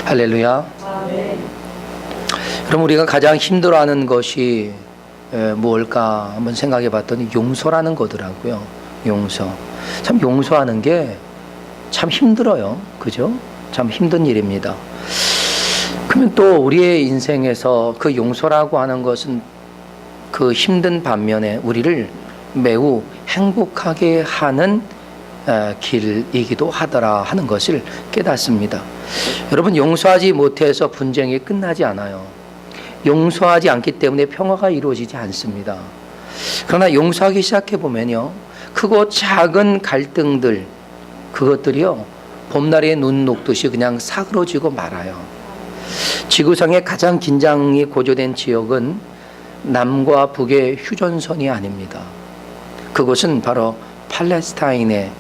할렐루야. 그럼 우리가 가장 힘들어하는 것이 무엇일까 한번 생각해 봤더니 용서라는 거더라고요. 용서. 참 용서하는 게 참 힘들어요. 그죠? 참 힘든 일입니다. 그러면 또 우리의 인생에서 그 용서라고 하는 것은 그 힘든 반면에 우리를 매우 행복하게 하는 길이기도 하더라 하는 것을 깨닫습니다. 여러분, 용서하지 못해서 분쟁이 끝나지 않아요. 용서하지 않기 때문에 평화가 이루어지지 않습니다. 그러나 용서하기 시작해 보면요, 크고 작은 갈등들, 그것들이요 봄날에 눈 녹듯이 그냥 사그러지고 말아요. 지구상의 가장 긴장이 고조된 지역은 남과 북의 휴전선이 아닙니다. 그곳은 바로 팔레스타인에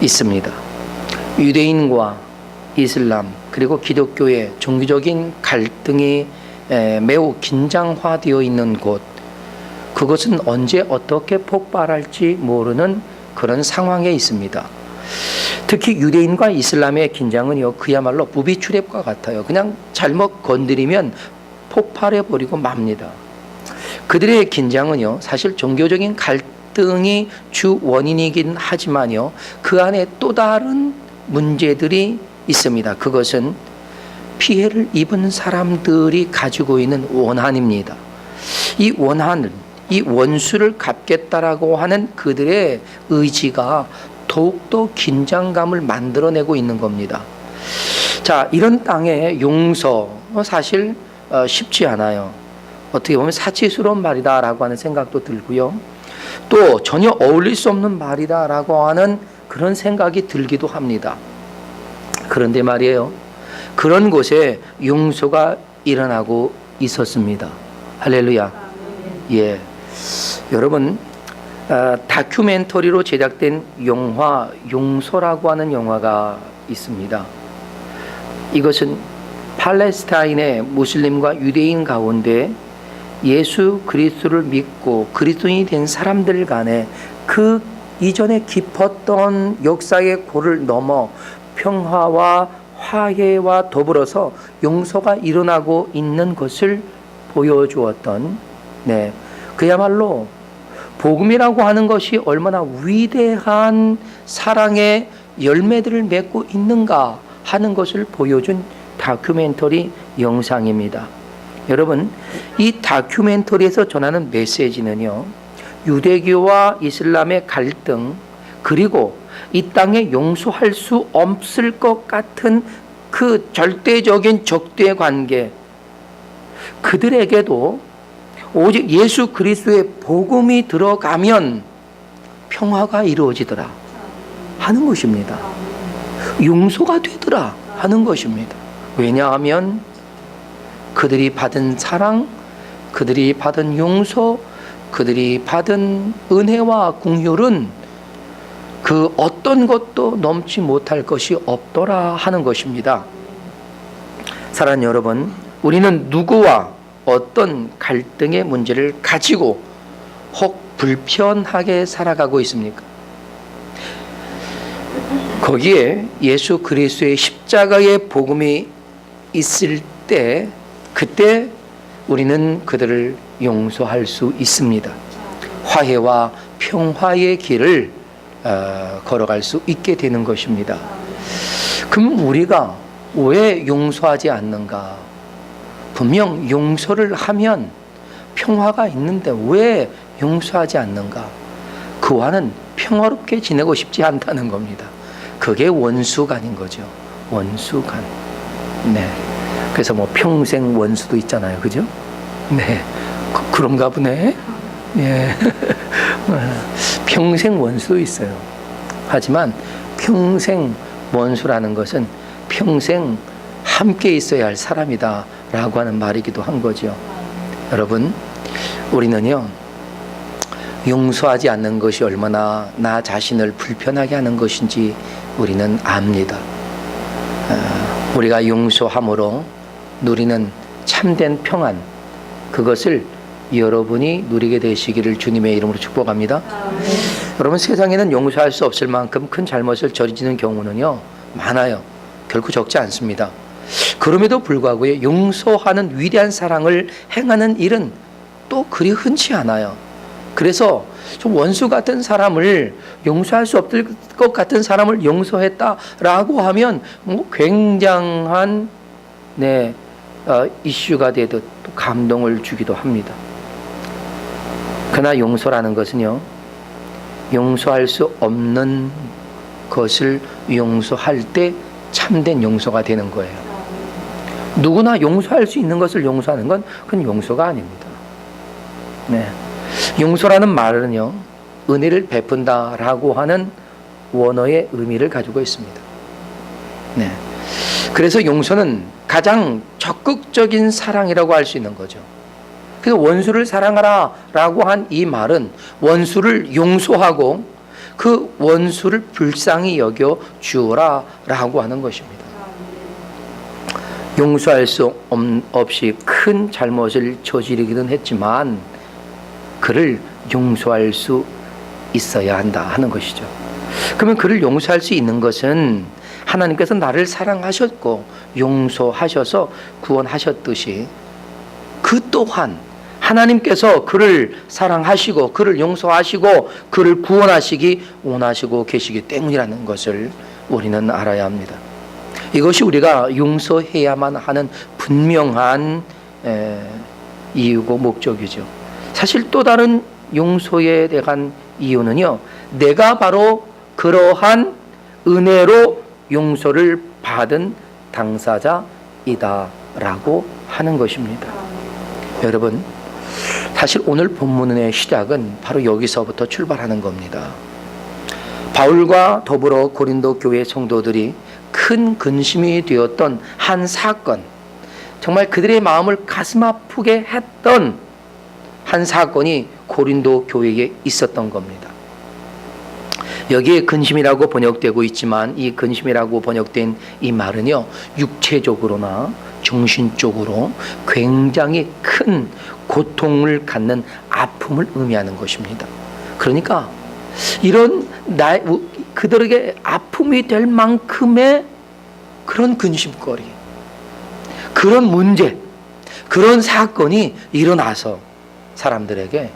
있습니다. 유대인과 이슬람 그리고 기독교의 종교적인 갈등이 매우 긴장화되어 있는 곳, 그것은 언제 어떻게 폭발할지 모르는 그런 상황에 있습니다. 특히 유대인과 이슬람의 긴장은요 그야말로 무비출입과 같아요. 그냥 잘못 건드리면 폭발해버리고 맙니다. 그들의 긴장은요 사실 종교적인 갈등이 주 원인이긴 하지만요 그 안에 또 다른 문제들이 있습니다. 그것은 피해를 입은 사람들이 가지고 있는 원한입니다. 이 원한은 이 원수를 갚겠다라고 하는 그들의 의지가 더욱더 긴장감을 만들어내고 있는 겁니다. 자, 이런 땅에 용서 사실 쉽지 않아요. 어떻게 보면 사치스러운 말이다라고 하는 생각도 들고요. 또 전혀 어울릴 수 없는 말이다라고 하는 그런 생각이 들기도 합니다. 그런데 말이에요, 그런 곳에 용서가 일어나고 있었습니다. 할렐루야. 예, 여러분, 다큐멘터리로 제작된 영화 용서라고 하는 영화가 있습니다. 이것은 팔레스타인의 무슬림과 유대인 가운데 예수 그리스도를 믿고 그리스도인이 된 사람들 간에 그 이전에 깊었던 역사의 골을 넘어 평화와 화해와 더불어서 용서가 일어나고 있는 것을 보여주었던, 그야말로 복음이라고 하는 것이 얼마나 위대한 사랑의 열매들을 맺고 있는가 하는 것을 보여준 다큐멘터리 영상입니다. 여러분, 이 다큐멘터리에서 전하는 메시지는요, 유대교와 이슬람의 갈등, 그리고 이 땅에 용서할 수 없을 것 같은 그 절대적인 적대 관계, 그들에게도 오직 예수 그리스도의 복음이 들어가면 평화가 이루어지더라 하는 것입니다. 용서가 되더라 하는 것입니다. 왜냐하면 그들이 받은 사랑, 그들이 받은 용서, 그들이 받은 은혜와 긍휼은 그 어떤 것도 넘지 못할 것이 없더라 하는 것입니다. 사랑하는 여러분, 우리는 누구와 어떤 갈등의 문제를 가지고 혹 불편하게 살아가고 있습니까? 거기에 예수 그리스도의 십자가의 복음이 있을 때, 그때 우리는 그들을 용서할 수 있습니다. 화해와 평화의 길을 걸어갈 수 있게 되는 것입니다. 그럼 우리가 왜 용서하지 않는가? 분명 용서를 하면 평화가 있는데 왜 용서하지 않는가? 그와는 평화롭게 지내고 싶지 않다는 겁니다. 그게 원수간인 거죠. 원수간. 그래서 뭐 평생 원수도 있잖아요. 그죠? 그런가 보네. 예. 평생 원수도 있어요. 하지만 평생 원수라는 것은 평생 함께 있어야 할 사람이다 라고 하는 말이기도 한 거죠. 여러분, 우리는요 용서하지 않는 것이 얼마나 나 자신을 불편하게 하는 것인지 우리는 압니다. 우리가 용서함으로 누리는 참된 평안, 그것을 여러분이 누리게 되시기를 주님의 이름으로 축복합니다. 여러분, 세상에는 용서할 수 없을 만큼 큰 잘못을 저지르는 경우는요 많아요. 결코 적지 않습니다. 그럼에도 불구하고 용서하는 위대한 사랑을 행하는 일은 또 그리 흔치 않아요. 그래서 좀 원수 같은 사람을, 용서할 수 없을 것 같은 사람을 용서했다라고 하면 뭐 굉장한 이슈가 되듯 또 감동을 주기도 합니다. 그러나 용서라는 것은요, 용서할 수 없는 것을 용서할 때 참된 용서가 되는 거예요. 누구나 용서할 수 있는 것을 용서하는 건 그건 용서가 아닙니다. 용서라는 말은요, 은혜를 베푼다라고 하는 원어의 의미를 가지고 있습니다. 그래서 용서는 가장 적극적인 사랑이라고 할 수 있는 거죠. 그래서 원수를 사랑하라 라고 한 이 말은 원수를 용서하고 그 원수를 불쌍히 여겨 주어라 라고 하는 것입니다. 용서할 수 없이 큰 잘못을 저지르기는 했지만 그를 용서할 수 있어야 한다 하는 것이죠. 그러면 그를 용서할 수 있는 것은 하나님께서 나를 사랑하셨고 용서하셔서 구원하셨듯이 그 또한 하나님께서 그를 사랑하시고 그를 용서하시고 그를 구원하시기 원하시고 계시기 때문이라는 것을 우리는 알아야 합니다. 이것이 우리가 용서해야만 하는 분명한 이유고 목적이죠. 사실 또 다른 용서에 대한 이유는요, 내가 바로 그러한 은혜로 용서를 받은 당사자이다라고 하는 것입니다. 여러분, 사실 오늘 본문의 시작은 바로 여기서부터 출발하는 겁니다. 바울과 더불어 고린도 교회 성도들이 큰 근심이 되었던 한 사건, 정말 그들의 마음을 가슴 아프게 했던 한 사건이 고린도 교회에 있었던 겁니다. 여기에 근심이라고 번역되고 있지만 이 근심이라고 번역된 이 말은요, 육체적으로나 정신적으로 굉장히 큰 고통을 갖는 아픔을 의미하는 것입니다. 그러니까 이런 그들에게 아픔이 될 만큼의 그런 근심거리, 그런 문제, 그런 사건이 일어나서 사람들에게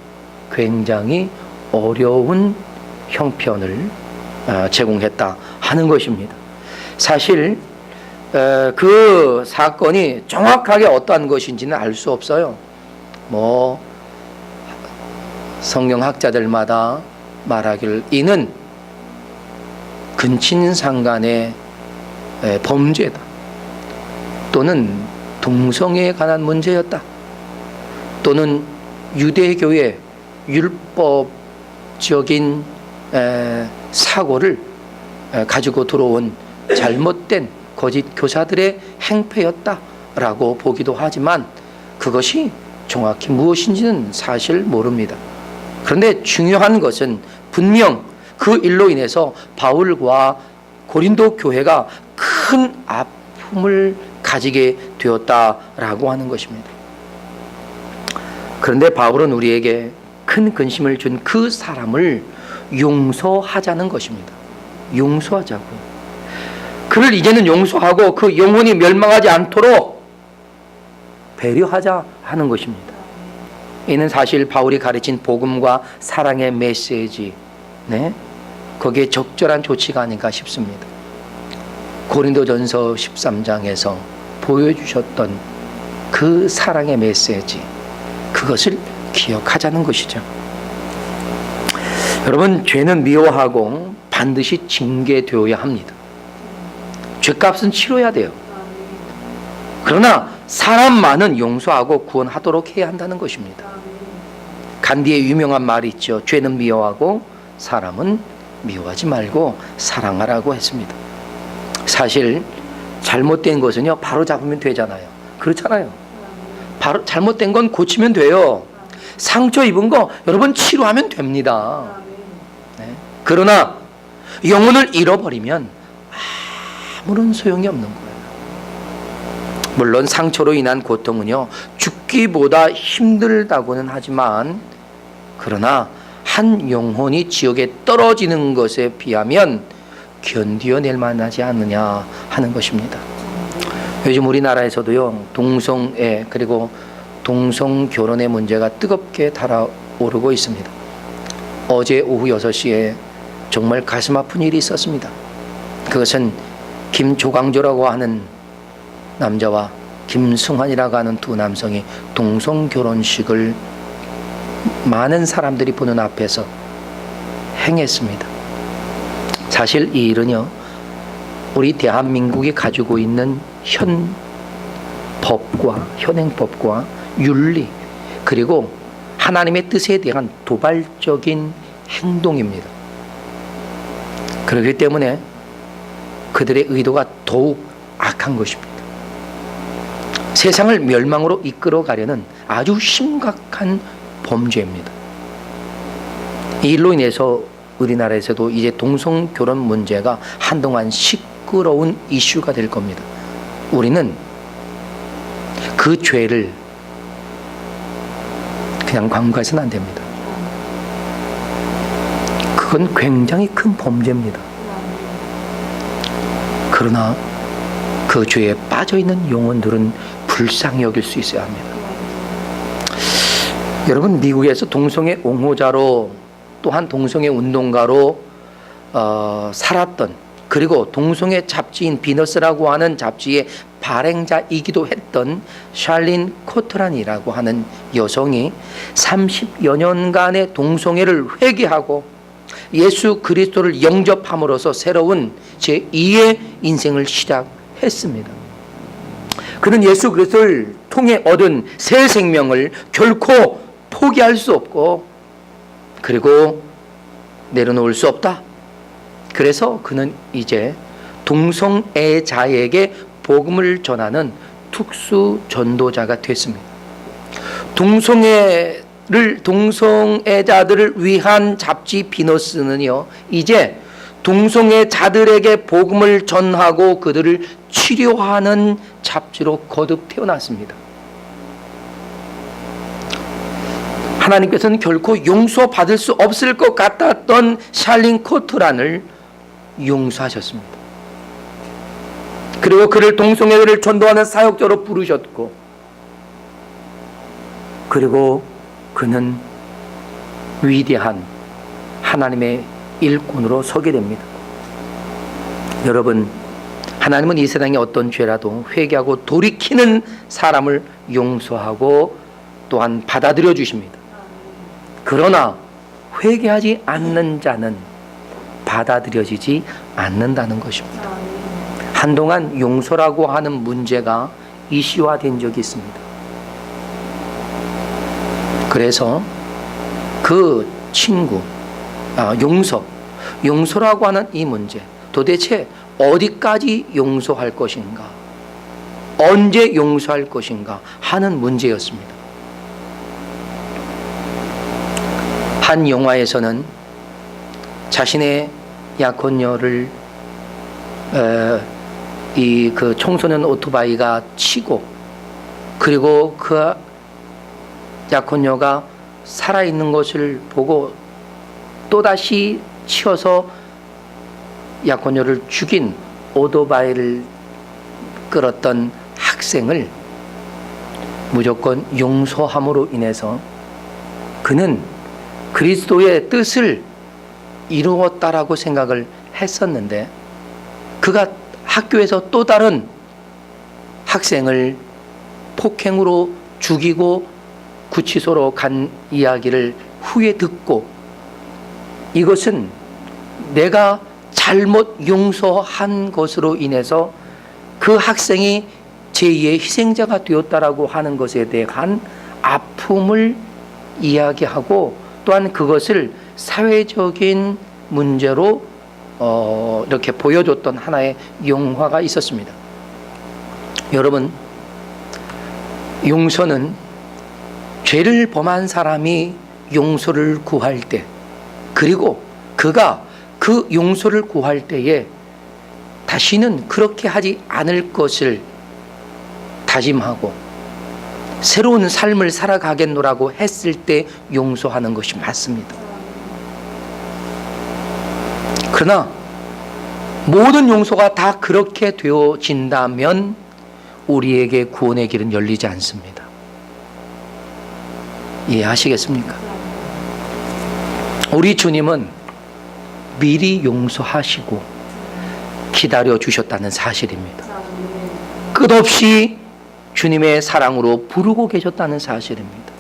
굉장히 어려운 형편을 제공했다 하는 것입니다. 사실 그 사건이 정확하게 어떠한 것인지는 알 수 없어요. 성경학자들마다 말하기를 이는 근친상간의 범죄다, 또는 동성애에 관한 문제였다, 또는 유대교의 율법적인 사고를 가지고 들어온 잘못된 거짓 교사들의 행패였다라고 보기도 하지만 그것이 정확히 무엇인지는 사실 모릅니다. 그런데 중요한 것은 분명 그 일로 인해서 바울과 고린도 교회가 큰 아픔을 가지게 되었다라고 하는 것입니다. 그런데 바울은 우리에게 큰 근심을 준 그 사람을 용서하자는 것입니다. 용서하자고요. 그를 이제는 용서하고 그 영혼이 멸망하지 않도록 배려하자 하는 것입니다. 이는 사실 바울이 가르친 복음과 사랑의 메시지, 거기에 적절한 조치가 아닌가 싶습니다. 고린도전서 13장에서 보여주셨던 그 사랑의 메시지, 그것을 기억하자는 것이죠. 여러분, 죄는 미워하고 반드시 징계되어야 합니다. 죄값은 치러야 돼요. 그러나 사람만은 용서하고 구원하도록 해야 한다는 것입니다. 간디의 유명한 말이 있죠. 죄는 미워하고 사람은 미워하지 말고 사랑하라고 했습니다. 사실 잘못된 것은요, 바로 잡으면 되잖아요. 그렇잖아요. 바로 잘못된 건 고치면 돼요. 상처 입은 거 여러분 치료하면 됩니다. 그러나 영혼을 잃어버리면 아무런 소용이 없는 거예요. 물론 상처로 인한 고통은요, 죽기보다 힘들다고는 하지만, 그러나 한 영혼이 지옥에 떨어지는 것에 비하면 견디어낼 만하지 않느냐 하는 것입니다. 요즘 우리나라에서도요, 동성애 그리고 동성결혼의 문제가 뜨겁게 달아오르고 있습니다. 어제 오후 6시에 정말 가슴 아픈 일이 있었습니다. 그것은 김조광조라고 하는 남자와 김승환이라고 하는 두 남성이 동성결혼식을 많은 사람들이 보는 앞에서 행했습니다. 사실 이 일은요, 우리 대한민국이 가지고 있는 현행법과 윤리, 그리고 하나님의 뜻에 대한 도발적인 행동입니다. 그렇기 때문에 그들의 의도가 더욱 악한 것입니다. 세상을 멸망으로 이끌어 가려는 아주 심각한 범죄입니다. 이 일로 인해서 우리나라에서도 이제 동성결혼 문제가 한동안 시끄러운 이슈가 될 겁니다. 우리는 그 죄를 그냥 광고해서는 안 됩니다. 그건 굉장히 큰 범죄입니다. 그러나 그 죄에 빠져있는 영혼들은 불쌍히 여길 수 있어야 합니다. 여러분, 미국에서 동성애 옹호자로 또한 동성애 운동가로 살았던, 그리고 동성애 잡지인 비너스라고 하는 잡지의 발행자이기도 했던 샬린 코트란이라고 하는 여성이 30여 년간의 동성애를 회개하고 예수 그리스도를 영접함으로써 새로운 제2의 인생을 시작했습니다. 그는 예수 그리스도를 통해 얻은 새 생명을 결코 포기할 수 없고, 그리고 내려놓을 수 없다. 그래서 그는 이제 동성애자에게 복음을 전하는 특수 전도자가 됐습니다. 동성애자들을 위한 잡지 비너스는요, 이제 동성애자들에게 복음을 전하고 그들을 치료하는 잡지로 거듭 태어났습니다. 하나님께서는 결코 용서받을 수 없을 것 같았던 샬린 코트란을 용서하셨습니다. 그리고 그를 동성애를 전도하는 사역자로 부르셨고, 그리고 그는 위대한 하나님의 일꾼으로 서게 됩니다. 여러분, 하나님은 이 세상에 어떤 죄라도 회개하고 돌이키는 사람을 용서하고 또한 받아들여 주십니다. 그러나 회개하지 않는 자는 받아들여지지 않는다는 것입니다. 한동안 용서라고 하는 문제가 이슈화된 적이 있습니다. 그래서 그 친구, 용서라고 하는 이 문제, 도대체 어디까지 용서할 것인가, 언제 용서할 것인가 하는 문제였습니다. 한 영화에서는 자신의 약혼녀를 그 청소년 오토바이가 치고, 그리고 그 약혼녀가 살아있는 것을 보고 또다시 치어서 약혼녀를 죽인 오토바이를 끌었던 학생을 무조건 용서함으로 인해서 그는 그리스도의 뜻을 이루었다라고 생각을 했었는데, 그가 학교에서 또 다른 학생을 폭행으로 죽이고 구치소로 간 이야기를 후에 듣고, 이것은 내가 잘못 용서한 것으로 인해서 그 학생이 제2의 희생자가 되었다라고 하는 것에 대한 아픔을 이야기하고, 또한 그것을 사회적인 문제로 이렇게 보여줬던 하나의 영화가 있었습니다. 여러분, 용서는 죄를 범한 사람이 용서를 구할 때, 그리고 그가 그 용서를 구할 때에 다시는 그렇게 하지 않을 것을 다짐하고 새로운 삶을 살아가겠노라고 했을 때 용서하는 것이 맞습니다. 그러나 모든 용서가 다 그렇게 되어진다면 우리에게 구원의 길은 열리지 않습니다. 이해하시겠습니까? 우리 주님은 미리 용서하시고 기다려 주셨다는 사실입니다. 끝없이 주님의 사랑으로 부르고 계셨다는 사실입니다.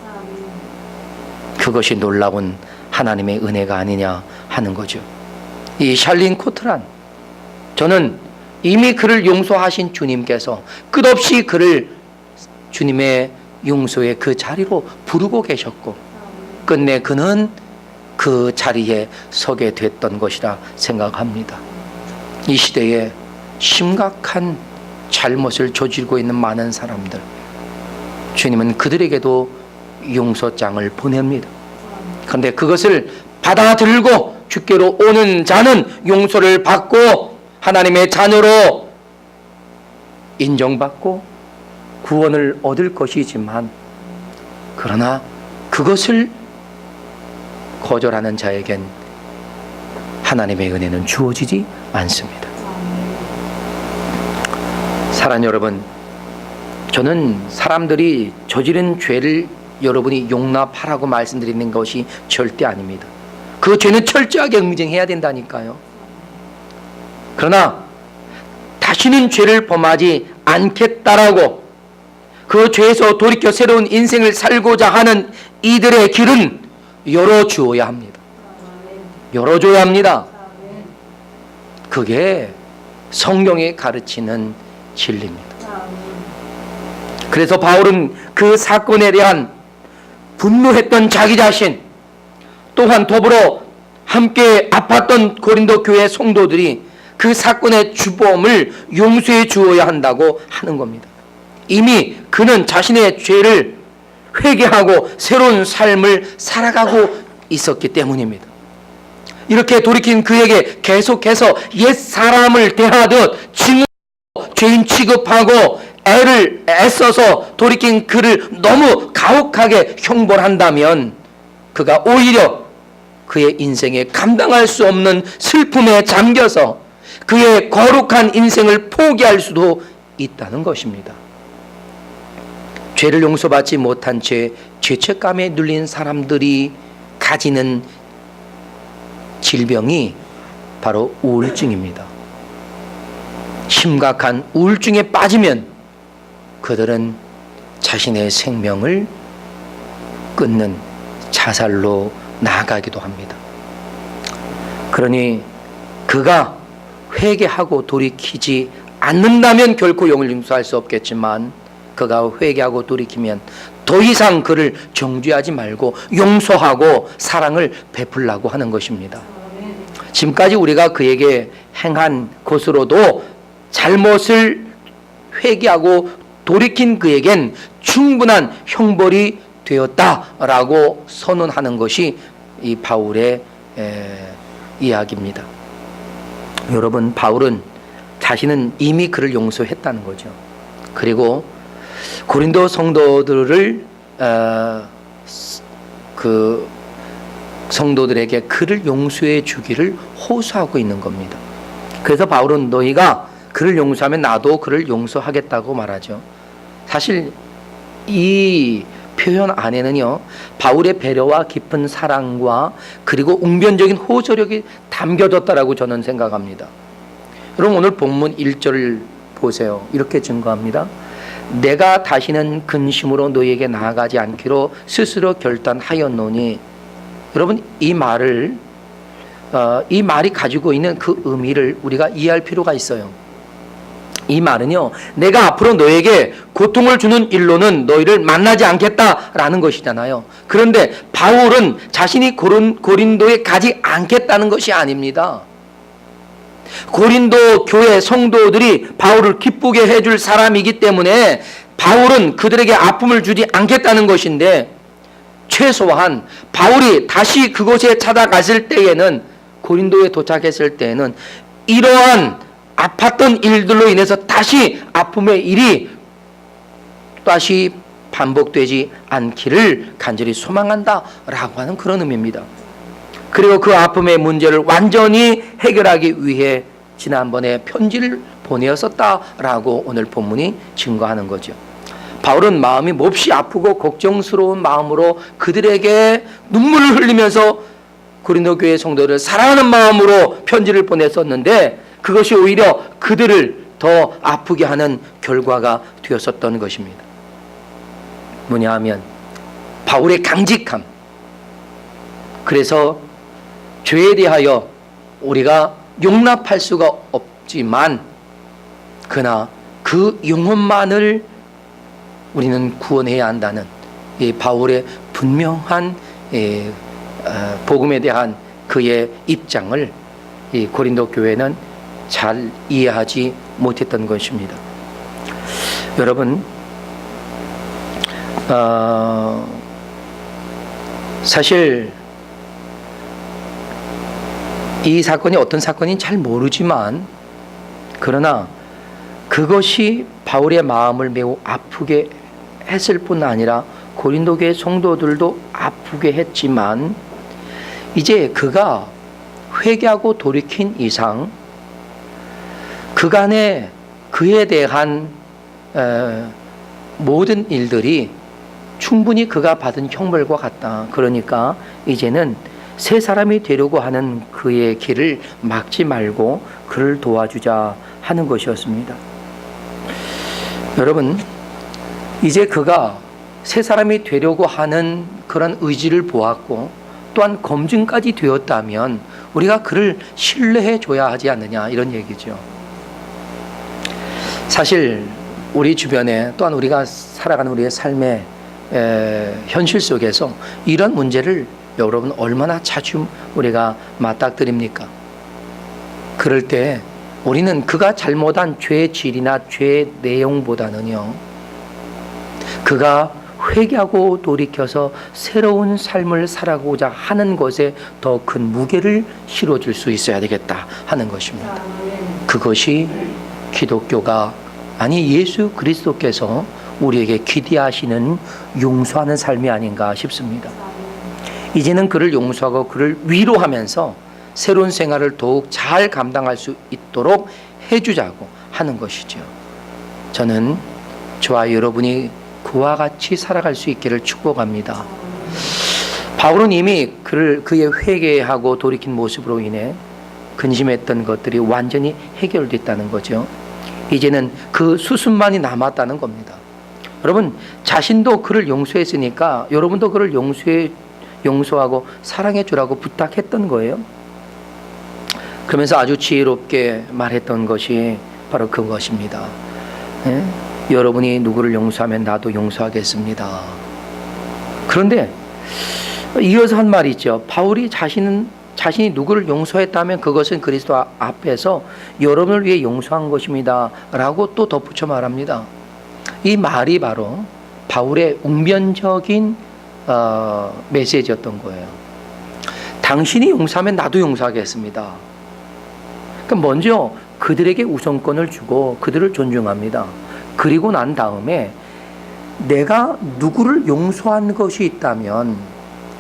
그것이 놀라운 하나님의 은혜가 아니냐 하는 거죠. 이 샬린 코트란, 저는 이미 그를 용서하신 주님께서 끝없이 그를 주님의 용서의 그 자리로 부르고 계셨고 끝내 그는 그 자리에 서게 됐던 것이라 생각합니다. 이 시대에 심각한 잘못을 저지르고 있는 많은 사람들, 주님은 그들에게도 용서장을 보냅니다. 그런데 그것을 받아들고 주께로 오는 자는 용서를 받고 하나님의 자녀로 인정받고 구원을 얻을 것이지만, 그러나 그것을 거절하는 자에겐 하나님의 은혜는 주어지지 않습니다. 사랑하는 여러분, 저는 사람들이 저지른 죄를 여러분이 용납하라고 말씀드리는 것이 절대 아닙니다. 그 죄는 철저하게 응징해야 된다니까요. 그러나 다시는 죄를 범하지 않겠다라고 그 죄에서 돌이켜 새로운 인생을 살고자 하는 이들의 길은 열어주어야 합니다. 열어줘야 합니다. 그게 성경이 가르치는 진리입니다. 그래서 바울은 그 사건에 대한 분노했던 자기 자신, 또한 더불어 함께 아팠던 고린도 교회 성도들이 그 사건의 주범을 용서해 주어야 한다고 하는 겁니다. 이미 그는 자신의 죄를 회개하고 새로운 삶을 살아가고 있었기 때문입니다. 이렇게 돌이킨 그에게 계속해서 옛 사람을 대하듯 징후로 죄인 취급하고 애를 애써서 돌이킨 그를 너무 가혹하게 형벌한다면 그가 오히려 그의 인생에 감당할 수 없는 슬픔에 잠겨서 그의 거룩한 인생을 포기할 수도 있다는 것입니다. 죄를 용서받지 못한 채 죄책감에 눌린 사람들이 가지는 질병이 바로 우울증입니다. 심각한 우울증에 빠지면 그들은 자신의 생명을 끊는 자살로 나아가기도 합니다. 그러니 그가 회개하고 돌이키지 않는다면 결코 영을 용서할 수 없겠지만, 그가 회개하고 돌이키면 더 이상 그를 정죄하지 말고 용서하고 사랑을 베풀라고 하는 것입니다. 지금까지 우리가 그에게 행한 것으로도 잘못을 회개하고 돌이킨 그에겐 충분한 형벌이 되었다라고 선언하는 것이 이 바울의 이야기입니다. 여러분, 바울은 자신은 이미 그를 용서했다는 거죠. 그리고 고린도 성도들을 그 성도들에게 그를 용서해 주기를 호소하고 있는 겁니다. 그래서 바울은 너희가 그를 용서하면 나도 그를 용서하겠다고 말하죠. 사실 이 표현 안에는요, 바울의 배려와 깊은 사랑과 그리고 웅변적인 호소력이 담겨졌다라고 저는 생각합니다. 여러분, 오늘 본문 1절을 보세요. 이렇게 증거합니다. 내가 다시는 근심으로 너희에게 나아가지 않기로 스스로 결단하였노니. 여러분, 이 말이 가지고 있는 그 의미를 우리가 이해할 필요가 있어요. 이 말은요, 내가 앞으로 너에게 고통을 주는 일로는 너희를 만나지 않겠다라는 것이잖아요. 그런데 바울은 자신이 고린도에 가지 않겠다는 것이 아닙니다. 고린도 교회 성도들이 바울을 기쁘게 해줄 사람이기 때문에 바울은 그들에게 아픔을 주지 않겠다는 것인데, 최소한 바울이 다시 그곳에 찾아갔을 때에는, 고린도에 도착했을 때에는 이러한 아팠던 일들로 인해서 다시 아픔의 일이 다시 반복되지 않기를 간절히 소망한다라고 하는 그런 의미입니다. 그리고 그 아픔의 문제를 완전히 해결하기 위해 지난번에 편지를 보내었었다라고 오늘 본문이 증거하는 거죠. 바울은 마음이 몹시 아프고 걱정스러운 마음으로 그들에게 눈물을 흘리면서 고린도 교회 성도를 사랑하는 마음으로 편지를 보냈었는데 그것이 오히려 그들을 더 아프게 하는 결과가 되었었던 것입니다. 뭐냐 하면 바울의 강직함. 그래서 죄에 대하여 우리가 용납할 수가 없지만 그러나 그 영혼만을 우리는 구원해야 한다는 이 바울의 분명한 복음에 대한 그의 입장을 이 고린도 교회는 잘 이해하지 못했던 것입니다. 여러분, 사실 이 사건이 어떤 사건인지 잘 모르지만 그러나 그것이 바울의 마음을 매우 아프게 했을 뿐 아니라 고린도 교회 성도들도 아프게 했지만 이제 그가 회개하고 돌이킨 이상 그간의 그에 대한 모든 일들이 충분히 그가 받은 형벌과 같다. 그러니까 이제는 새 사람이 되려고 하는 그의 길을 막지 말고 그를 도와주자 하는 것이었습니다. 여러분, 이제 그가 새 사람이 되려고 하는 그런 의지를 보았고 또한 검증까지 되었다면 우리가 그를 신뢰해 줘야 하지 않느냐 이런 얘기죠. 사실 우리 주변에 또한 우리가 살아가는 우리의 삶의 현실 속에서 이런 문제를 여러분 얼마나 자주 우리가 맞닥뜨립니까? 그럴 때 우리는 그가 잘못한 죄의 질이나 죄의 내용보다는요, 그가 회개하고 돌이켜서 새로운 삶을 살아가고자 하는 것에 더 큰 무게를 실어줄 수 있어야 되겠다 하는 것입니다. 그것이 기독교가 아니 예수 그리스도께서 우리에게 기대하시는 용서하는 삶이 아닌가 싶습니다. 이제는 그를 용서하고 그를 위로하면서 새로운 생활을 더욱 잘 감당할 수 있도록 해주자고 하는 것이죠. 저는 저와 여러분이 그와 같이 살아갈 수 있기를 축복합니다. 바울은 이미 그의 회개하고 돌이킨 모습으로 인해 근심했던 것들이 완전히 해결됐다는 거죠. 이제는 그 수순만이 남았다는 겁니다. 여러분, 자신도 그를 용서했으니까 여러분도 그를 용서하고 사랑해 주라고 부탁했던 거예요. 그러면서 아주 지혜롭게 말했던 것이 바로 그것입니다. 예? 여러분이 누구를 용서하면 나도 용서하겠습니다. 그런데 이어서 한 말이 있죠. 바울이 자신이 누구를 용서했다면 그것은 그리스도 앞에서 여러분을 위해 용서한 것입니다 라고 또 덧붙여 말합니다. 이 말이 바로 바울의 웅변적인 메시지였던 거예요. 당신이 용서하면 나도 용서하겠습니다. 그러니까 먼저 그들에게 우선권을 주고 그들을 존중합니다. 그리고 난 다음에 내가 누구를 용서한 것이 있다면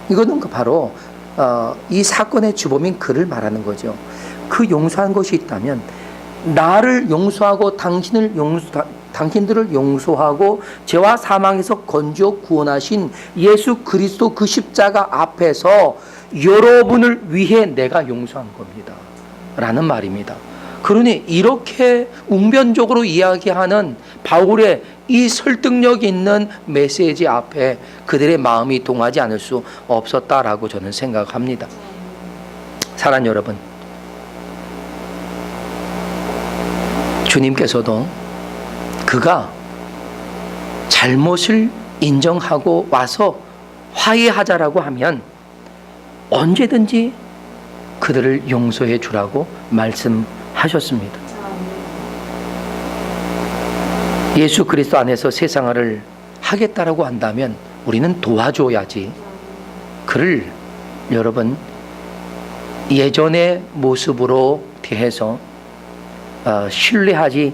이거는 바로 이 사건의 주범인 그를 말하는 거죠. 그 용서한 것이 있다면 나를 용서하고 당신들을 용서하고 죄와 사망에서 건져 구원하신 예수 그리스도 그 십자가 앞에서 여러분을 위해 내가 용서한 겁니다 라는 말입니다. 그러니 이렇게 웅변적으로 이야기하는 바울의 이 설득력 있는 메시지 앞에 그들의 마음이 동하지 않을 수 없었다라고 저는 생각합니다. 사랑하는 여러분, 주님께서도 그가 잘못을 인정하고 와서 화해하자라고 하면 언제든지 그들을 용서해 주라고 말씀하셨습니다. 예수 그리스도 안에서 새 생활을 하겠다라고 한다면 우리는 도와줘야지 그를 여러분 예전의 모습으로 대해서 신뢰하지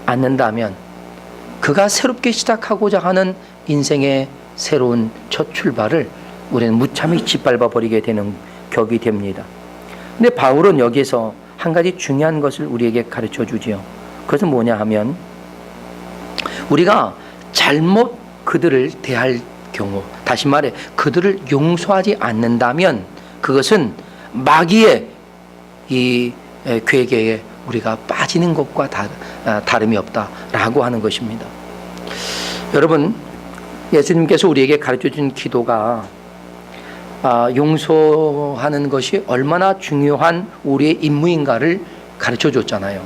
않는다면 그가 새롭게 시작하고자 하는 인생의 새로운 첫 출발을 우리는 무참히 짓밟아 버리게 되는 격이 됩니다. 근데 바울은 여기에서 한 가지 중요한 것을 우리에게 가르쳐 주지요. 그것은 뭐냐 하면 우리가 잘못 그들을 대할 경우, 다시 말해 그들을 용서하지 않는다면 그것은 마귀의 이 괴계에 우리가 빠지는 것과 다름이 없다라고 하는 것입니다. 여러분, 예수님께서 우리에게 가르쳐 준 기도가 용서하는 것이 얼마나 중요한 우리의 임무인가를 가르쳐 줬잖아요.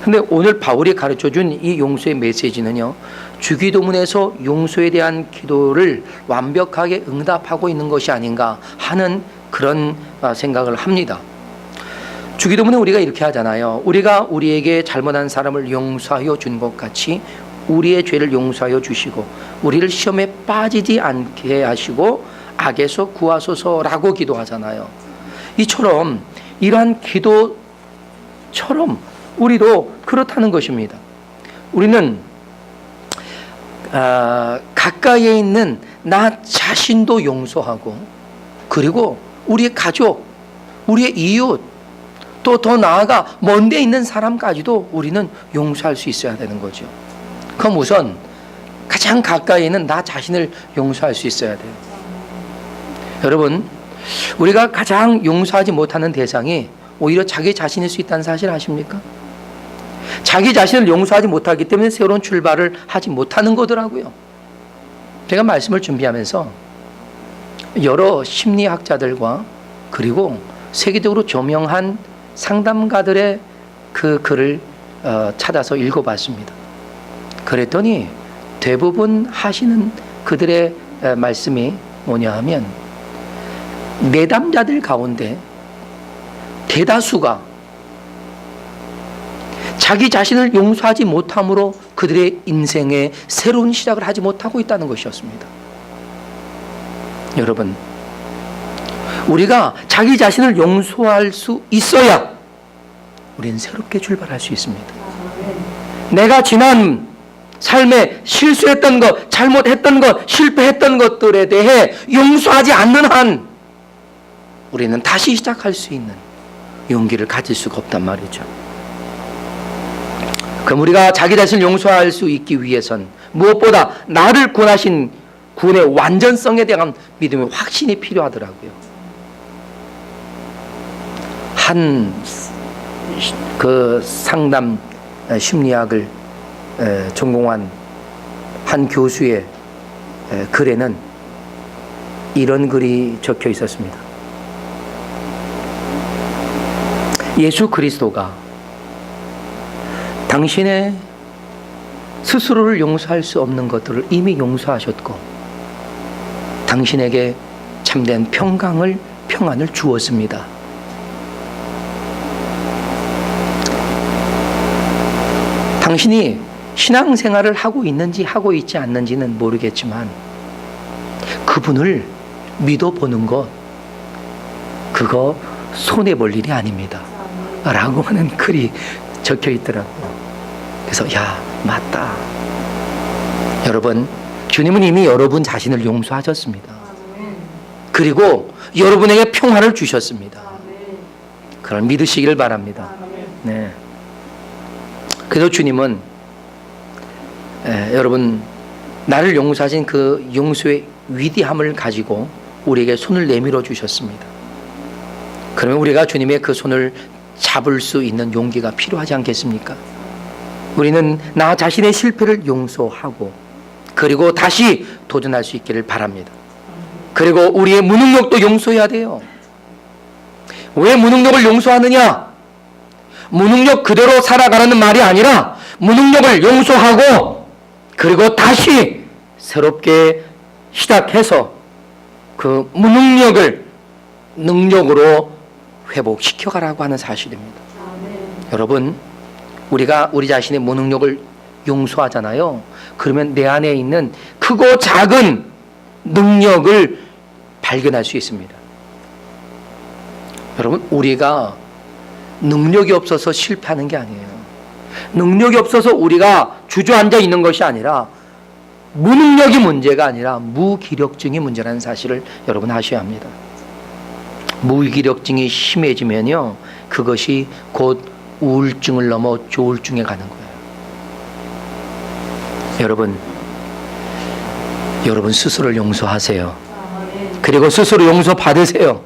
근데 오늘 바울이 가르쳐 준 이 용서의 메시지는요, 주기도문에서 용서에 대한 기도를 완벽하게 응답하고 있는 것이 아닌가 하는 그런 생각을 합니다. 주기도문에 우리가 이렇게 하잖아요. 우리가 우리에게 잘못한 사람을 용서하여 준 것 같이 우리의 죄를 용서하여 주시고 우리를 시험에 빠지지 않게 하시고 악에서 구하소서라고 기도하잖아요. 이처럼 이러한 기도처럼 우리도 그렇다는 것입니다. 우리는 가까이에 있는 나 자신도 용서하고 그리고 우리의 가족, 우리의 이웃, 또 더 나아가 먼데 있는 사람까지도 우리는 용서할 수 있어야 되는 거죠. 그럼 우선 가장 가까이 있는 나 자신을 용서할 수 있어야 돼요. 여러분, 우리가 가장 용서하지 못하는 대상이 오히려 자기 자신일 수 있다는 사실 아십니까? 자기 자신을 용서하지 못하기 때문에 새로운 출발을 하지 못하는 거더라고요. 제가 말씀을 준비하면서 여러 심리학자들과 그리고 세계적으로 조명한 상담가들의 그 글을 찾아서 읽어봤습니다. 그랬더니 대부분 하시는 그들의 말씀이 뭐냐 하면 내담자들 가운데 대다수가 자기 자신을 용서하지 못함으로 그들의 인생에 새로운 시작을 하지 못하고 있다는 것이었습니다. 여러분, 우리가 자기 자신을 용서할 수 있어야 우리는 새롭게 출발할 수 있습니다. 내가 지난 삶에 실수했던 것, 잘못했던 것, 실패했던 것들에 대해 용서하지 않는 한 우리는 다시 시작할 수 있는 용기를 가질 수가 없단 말이죠. 그럼 우리가 자기 자신을 용서할 수 있기 위해선 무엇보다 나를 구원하신 구원의 완전성에 대한 믿음의 확신이 필요하더라고요. 한 그 상담 심리학을 전공한 한 교수의 글에는 이런 글이 적혀 있었습니다. 예수 그리스도가 당신의 스스로를 용서할 수 없는 것들을 이미 용서하셨고 당신에게 참된 평안을 주었습니다. 당신이 신앙생활을 하고 있는지 하고 있지 않는지는 모르겠지만 그분을 믿어보는 것, 그거 손해볼 일이 아닙니다 라고 하는 글이 적혀 있더라고요. 그래서 야, 맞다. 여러분, 주님은 이미 여러분 자신을 용서하셨습니다. 그리고 여러분에게 평안을 주셨습니다. 그걸 믿으시기를 바랍니다. 네. 그래서 주님은 여러분, 나를 용서하신 그 용서의 위대함을 가지고 우리에게 손을 내밀어 주셨습니다. 그러면 우리가 주님의 그 손을 잡을 수 있는 용기가 필요하지 않겠습니까? 우리는 나 자신의 실패를 용서하고 그리고 다시 도전할 수 있기를 바랍니다. 그리고 우리의 무능력도 용서해야 돼요. 왜 무능력을 용서하느냐? 무능력 그대로 살아가라는 말이 아니라 무능력을 용서하고 그리고 다시 새롭게 시작해서 그 무능력을 능력으로 회복시켜가라고 하는 사실입니다. 여러분, 우리가 우리 자신의 무능력을 용서하잖아요. 그러면 내 안에 있는 크고 작은 능력을 발견할 수 있습니다. 여러분, 우리가 능력이 없어서 실패하는 게 아니에요. 능력이 없어서 우리가 주저앉아 있는 것이 아니라 무능력이 문제가 아니라 무기력증이 문제라는 사실을 여러분 아셔야 합니다. 무기력증이 심해지면요, 그것이 곧 우울증을 넘어 조울증에 가는 거예요. 여러분 스스로를 용서하세요. 그리고 스스로 용서 받으세요.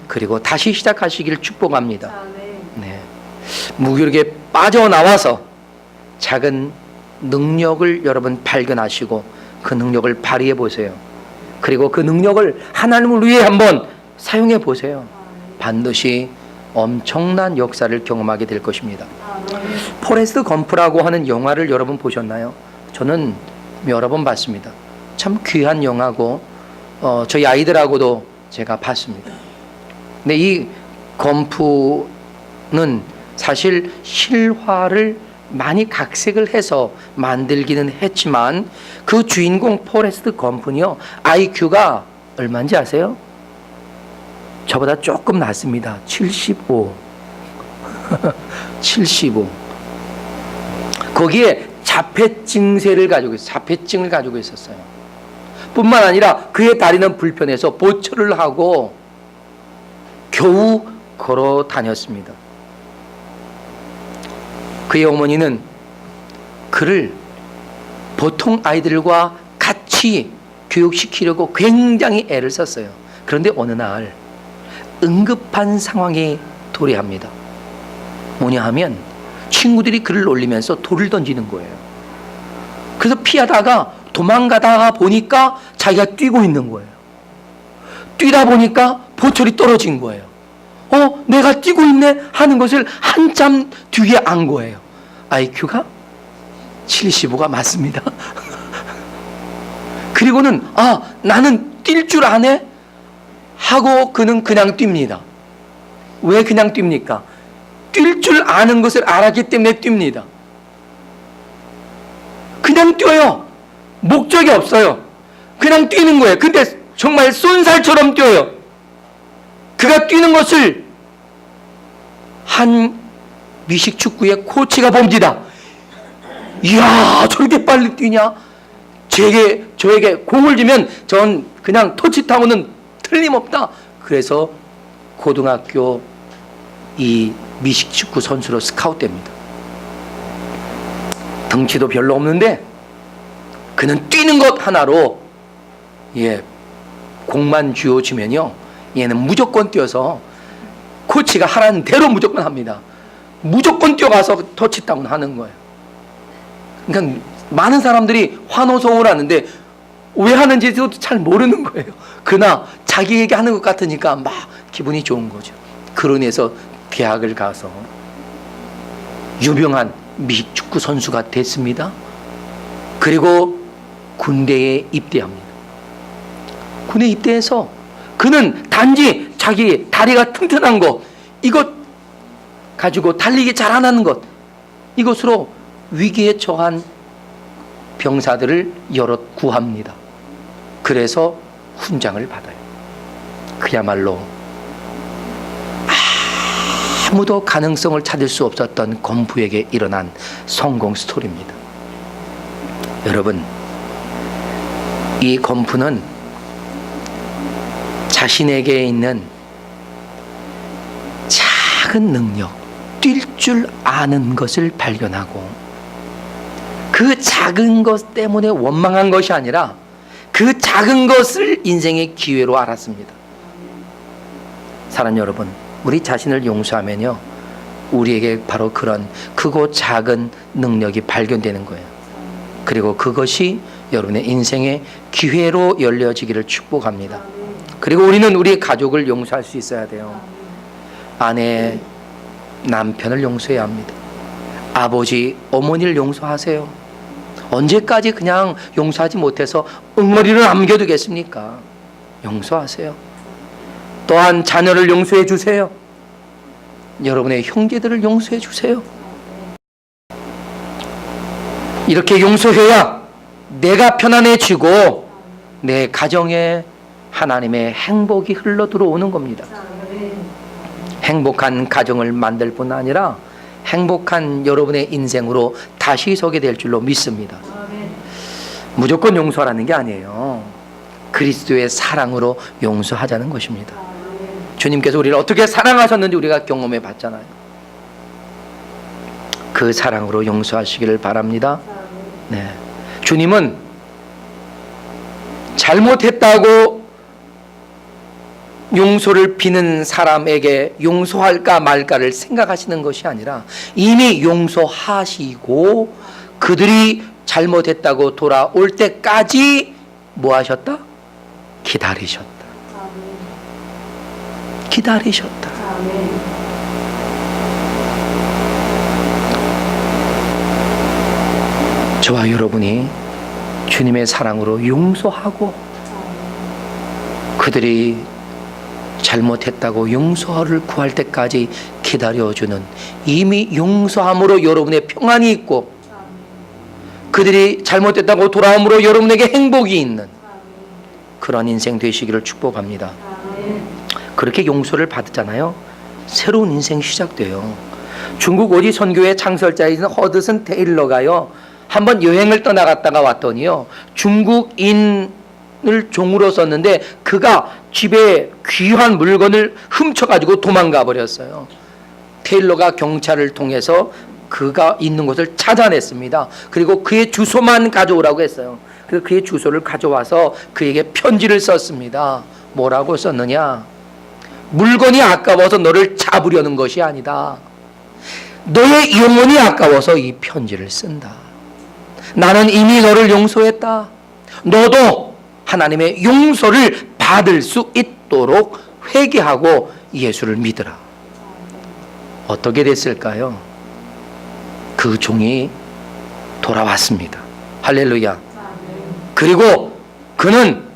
그리고 다시 시작하시기를 축복합니다. 네. 무기력에 빠져나와서 작은 능력을 여러분 발견하시고 그 능력을 발휘해 보세요. 그리고 그 능력을 하나님을 위해 한번 사용해 보세요. 반드시 엄청난 역사를 경험하게 될 것입니다. 포레스트 검프라고 하는 영화를 여러분 보셨나요? 저는 여러 번 봤습니다. 참 귀한 영화고 저희 아이들하고도 제가 봤습니다. 근데 이 검프는 사실 실화를 많이 각색을 해서 만들기는 했지만 그 주인공 포레스트 검프는요, IQ가 얼마인지 아세요? 저보다 조금 낮습니다. 75. 75. 거기에 자폐증을 가지고 있었어요. 뿐만 아니라 그의 다리는 불편해서 보초를 하고 겨우 걸어 다녔습니다. 그의 어머니는 그를 보통 아이들과 같이 교육시키려고 굉장히 애를 썼어요. 그런데 어느 날 응급한 상황에 도래합니다. 뭐냐 하면 친구들이 그를 놀리면서 돌을 던지는 거예요. 그래서 피하다가 도망가다가 보니까 자기가 뛰고 있는 거예요. 뛰다 보니까 보철이 떨어진 거예요. 내가 뛰고 있네 하는 것을 한참 뒤에 안 거예요. IQ가 75가 맞습니다. 그리고는 나는 뛸 줄 아네 하고 그는 그냥 뜁니다. 왜 그냥 뜁니까? 뛸 줄 아는 것을 알았기 때문에 뜁니다. 그냥 뛰어요. 목적이 없어요. 그냥 뛰는 거예요. 근데 정말 쏜살처럼 뛰어요. 그가 뛰는 것을 한 미식축구의 코치가 봅니다. 이야, 저렇게 빨리 뛰냐? 저에게 공을 주면 전 그냥 터치타운은 틀림없다. 그래서 고등학교 이 미식축구 선수로 스카웃됩니다. 덩치도 별로 없는데 그는 뛰는 것 하나로 공만 쥐어주면요, 얘는 무조건 뛰어서 코치가 하라는 대로 무조건 합니다. 무조건 뛰어가서 터치다운 하는 거예요. 그러니까 많은 사람들이 환호성을 하는데 왜 하는지도 잘 모르는 거예요. 그러나 자기에게 하는 것 같으니까 막 기분이 좋은 거죠. 그러면서 대학을 가서 유명한 미식축구 선수가 됐습니다. 그리고 군대에 입대합니다. 군대에 입대해서 그는 단지 자기 다리가 튼튼한 것, 이것 가지고 달리기 잘하는 것, 이것으로 위기에 처한 병사들을 여럿 구합니다. 그래서 훈장을 받아요. 그야말로 아무도 가능성을 찾을 수 없었던 검부에게 일어난 성공 스토리입니다. 여러분, 이 검부는 자신에게 있는 작은 능력, 뛸 줄 아는 것을 발견하고 그 작은 것 때문에 원망한 것이 아니라 그 작은 것을 인생의 기회로 알았습니다. 사랑하는 여러분, 우리 자신을 용서하면요, 우리에게 바로 그런 크고 작은 능력이 발견되는 거예요. 그리고 그것이 여러분의 인생의 기회로 열려지기를 축복합니다. 그리고 우리는 우리 가족을 용서할 수 있어야 돼요. 아내, 남편을 용서해야 합니다. 아버지, 어머니를 용서하세요. 언제까지 그냥 용서하지 못해서 응어리를 남겨두겠습니까? 용서하세요. 또한 자녀를 용서해 주세요. 여러분의 형제들을 용서해 주세요. 이렇게 용서해야 내가 편안해지고 내 가정에 하나님의 행복이 흘러 들어오는 겁니다. 행복한 가정을 만들 뿐 아니라 행복한 여러분의 인생으로 다시 서게 될 줄로 믿습니다. 무조건 용서하라는 게 아니에요. 그리스도의 사랑으로 용서하자는 것입니다. 주님께서 우리를 어떻게 사랑하셨는지 우리가 경험해 봤잖아요. 그 사랑으로 용서하시기를 바랍니다. 네. 주님은 잘못했다고 용서를 비는 사람에게 용서할까 말까를 생각하시는 것이 아니라 이미 용서하시고 그들이 잘못했다고 돌아올 때까지 뭐 하셨다? 기다리셨다. 기다리셨다. 저와 여러분이 주님의 사랑으로 용서하고 그들이 잘못했다고 용서를 구할 때까지 기다려주는, 이미 용서함으로 여러분의 평안이 있고 그들이 잘못했다고 돌아옴으로 여러분에게 행복이 있는 그런 인생 되시기를 축복합니다. 그렇게 용서를 받았잖아요. 새로운 인생 시작돼요. 중국 오지 선교의 창설자이신 허드슨 테일러가요, 한번 여행을 떠나갔다가 왔더니요, 중국인을 종으로 썼는데 그가 집에 귀한 물건을 훔쳐가지고 도망가 버렸어요. 테일러가 경찰을 통해서 그가 있는 곳을 찾아냈습니다. 그리고 그의 주소만 가져오라고 했어요. 그래서 그의 주소를 가져와서 그에게 편지를 썼습니다. 뭐라고 썼느냐? 물건이 아까워서 너를 잡으려는 것이 아니다. 너의 영혼이 아까워서 이 편지를 쓴다. 나는 이미 너를 용서했다. 너도 하나님의 용서를 받을 수 있도록 회개하고 예수를 믿으라. 어떻게 됐을까요? 그 종이 돌아왔습니다. 할렐루야. 그리고 그는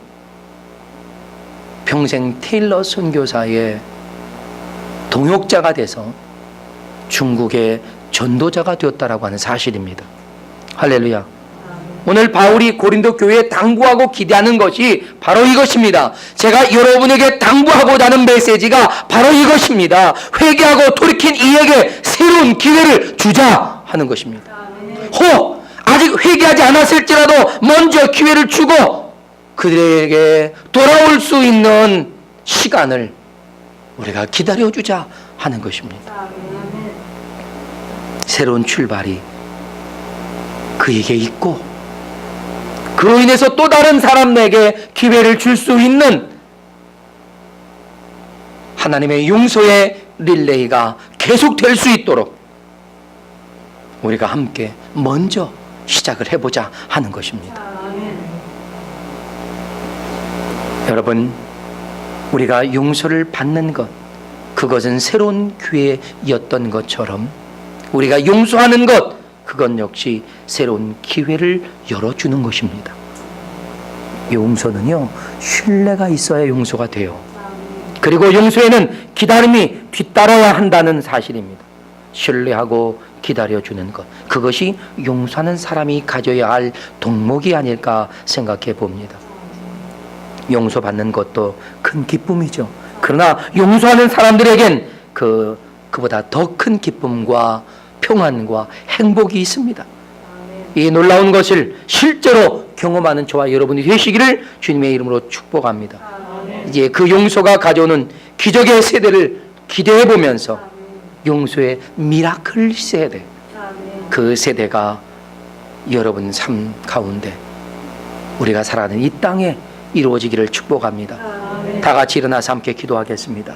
평생 테일러 선교사의 동역자가 돼서 중국의 전도자가 되었다라고 하는 사실입니다. 할렐루야. 오늘 바울이 고린도 교회에 당부하고 기대하는 것이 바로 이것입니다. 제가 여러분에게 당부하고자 하는 메시지가 바로 이것입니다. 회개하고 돌이킨 이에게 새로운 기회를 주자 하는 것입니다. 혹 아직 회개하지 않았을지라도 먼저 기회를 주고 그들에게 돌아올 수 있는 시간을 우리가 기다려주자 하는 것입니다. 새로운 출발이 그에게 있고 그로 인해서 또 다른 사람에게 기회를 줄 수 있는 하나님의 용서의 릴레이가 계속될 수 있도록 우리가 함께 먼저 시작을 해보자 하는 것입니다. 여러분, 우리가 용서를 받는 것, 그것은 새로운 기회였던 것처럼 우리가 용서하는 것, 그건 역시 새로운 기회를 열어주는 것입니다. 용서는요, 신뢰가 있어야 용서가 돼요. 그리고 용서에는 기다림이 뒤따라야 한다는 사실입니다. 신뢰하고 기다려주는 것, 그것이 용서하는 사람이 가져야 할 덕목이 아닐까 생각해 봅니다. 용서받는 것도 큰 기쁨이죠. 그러나 용서하는 사람들에겐 그보다 더 큰 기쁨과 평안과 행복이 있습니다. 이 놀라운 것을 실제로 경험하는 저와 여러분이 되시기를 주님의 이름으로 축복합니다. 이제 그 용서가 가져오는 기적의 세대를 기대해 보면서 용서의 미라클 세대, 그 세대가 여러분 삶 가운데 우리가 살아가는 이 땅에 이루어지기를 축복합니다. 다 같이 일어나서 함께 기도하겠습니다.